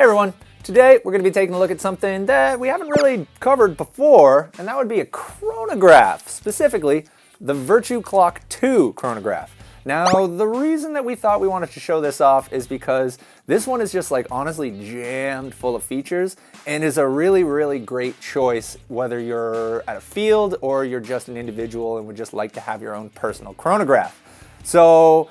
Hey everyone, today we're going to be taking a look at something that we haven't really covered before, and that would be a chronograph, specifically the Virtue Clock 2 chronograph. Now, the reason that we thought we wanted to show this off is because this one is just like honestly jammed full of features and is a really great choice whether you're at a field or you're just an individual and would just like to have your own personal chronograph. So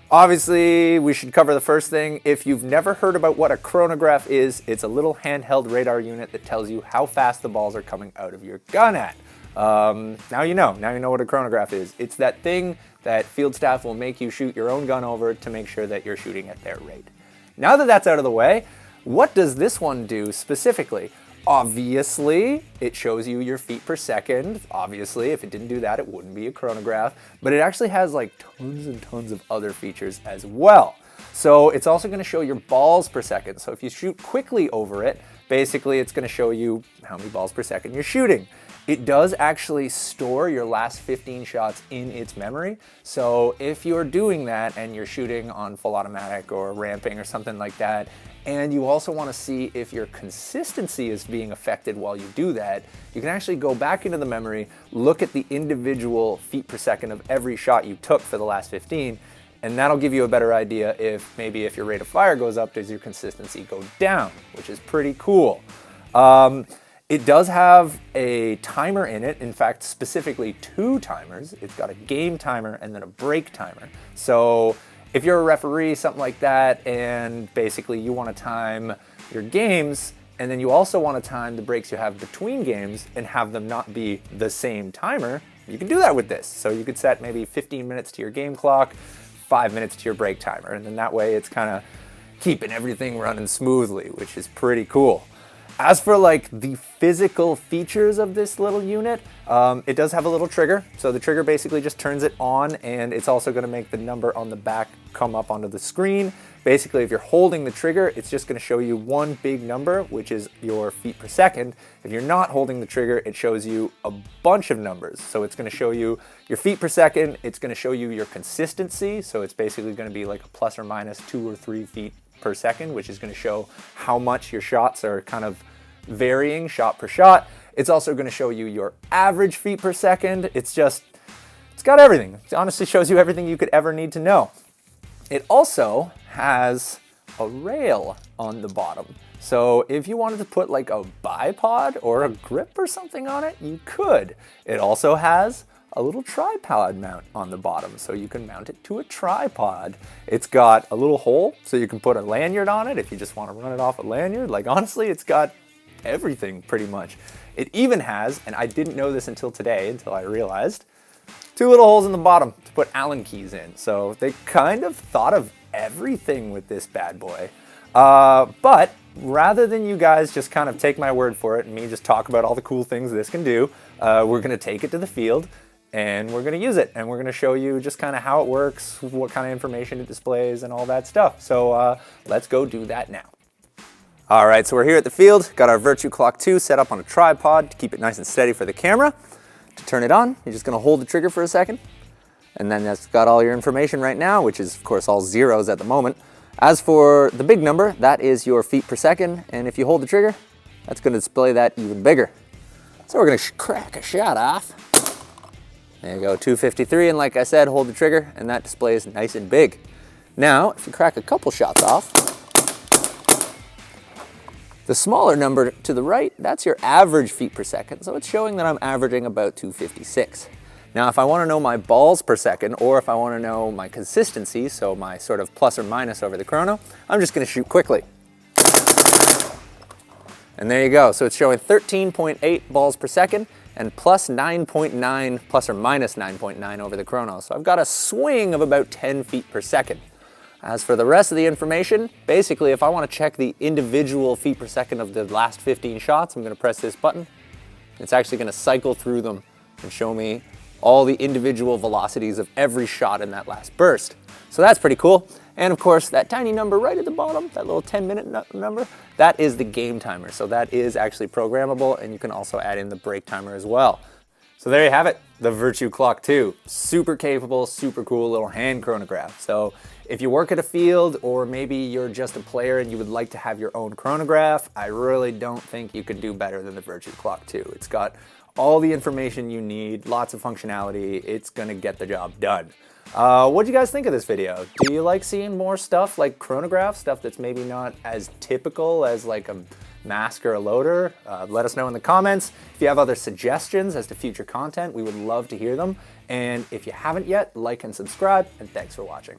obviously, we should cover the first thing. If you've never heard about what a chronograph is, it's a little handheld radar unit that tells you how fast the balls are coming out of your gun at. Now you know what a chronograph is. It's that thing that field staff will make you shoot your own gun over to make sure that you're shooting at their rate. Now that that's out of the way, what does this one do specifically? Obviously, it shows you your feet per second. Obviously, if it didn't do that, it wouldn't be a chronograph. But it actually has like tons and tons of other features as well. So it's also going to show your balls per second. So if you shoot quickly over it, basically it's going to show you how many balls per second you're shooting. It does actually store your last 15 shots in its memory. So if you're doing that and you're shooting on full automatic or ramping or something like that, and you also want to see if your consistency is being affected while you do that, you can actually go back into the memory, look at the individual feet per second of every shot you took for the last 15, and that'll give you a better idea if maybe if your rate of fire goes up, does your consistency go down, which is pretty cool. It does have a timer in it, in fact, specifically 2 timers. It's got a game timer and then a break timer. So if you're a referee, something like that, and basically you want to time your games, and then you also want to time the breaks you have between games and have them not be the same timer, you can do that with this. So you could set maybe 15 minutes to your game clock, 5 minutes to your break timer, and then that way it's kind of keeping everything running smoothly, which is pretty cool. As for like the physical features of this little unit, it does have a little trigger. So the trigger basically just turns it on, and it's also going to make the number on the back come up onto the screen. Basically, if you're holding the trigger, it's just going to show you one big number, which is your feet per second. If you're not holding the trigger, it shows you a bunch of numbers. So it's going to show you your feet per second. It's going to show you your consistency. So it's basically going to be like a plus or minus 2 or 3 feet per second, which is going to show how much your shots are kind of varying shot per shot. It's also going to show you your average feet per second. It's got everything. It honestly shows you everything you could ever need to know. It also has a rail on the bottom. So if you wanted to put like a bipod or a grip or something on it, you could. It also has a little tripod mount on the bottom, so you can mount it to a tripod. It's got a little hole, so you can put a lanyard on it if you just want to run it off a lanyard. Like honestly, it's got everything pretty much. It even has, and I didn't know this until today, until I realized, 2 little holes in the bottom to put Allen keys in. So they kind of thought of everything with this bad boy. But rather than you guys just kind of take my word for it and me just talk about all the cool things this can do, we're going to take it to the field and we're going to use it, and we're going to show you just kind of how it works, what kind of information it displays, and all that stuff. So let's go do that now. All right, so we're here at the field, got our Virtue Clock 2 set up on a tripod to keep it nice and steady for the camera. To turn it on, you're just going to hold the trigger for a second, and then that's got all your information right now, which is of course all zeros at the moment. As for the big number, that is your feet per second, and if you hold the trigger, that's going to display that even bigger. So we're going to crack a shot off. There you go, 253, and like I said, hold the trigger, and that displays nice and big. Now, if you crack a couple shots off, the smaller number to the right, that's your average feet per second, so it's showing that I'm averaging about 256. Now, if I want to know my balls per second, or if I want to know my consistency, so my sort of plus or minus over the chrono, I'm just going to shoot quickly. And there you go, so it's showing 13.8 balls per second, and plus 9.9, plus or minus 9.9 over the chrono. So I've got a swing of about 10 feet per second. As for the rest of the information, basically if I want to check the individual feet per second of the last 15 shots, I'm going to press this button. It's actually going to cycle through them and show me all the individual velocities of every shot in that last burst. So that's pretty cool. And of course, that tiny number right at the bottom, that little 10-minute number, that is the game timer. So that is actually programmable, and you can also add in the break timer as well. So there you have it, the Virtue Clock 2. Super capable, super cool little hand chronograph. So If you work at a field, or maybe you're just a player and you would like to have your own chronograph, I really don't think you could do better than the Virtue Clock 2. It's got all the information you need, lots of functionality. It's gonna get the job done. What do you guys think of this video? Do you like seeing more stuff like chronograph, stuff that's maybe not as typical as like a mask or a loader? Let us know in the comments. If you have other suggestions as to future content, we would love to hear them. And if you haven't yet, like and subscribe, and thanks for watching.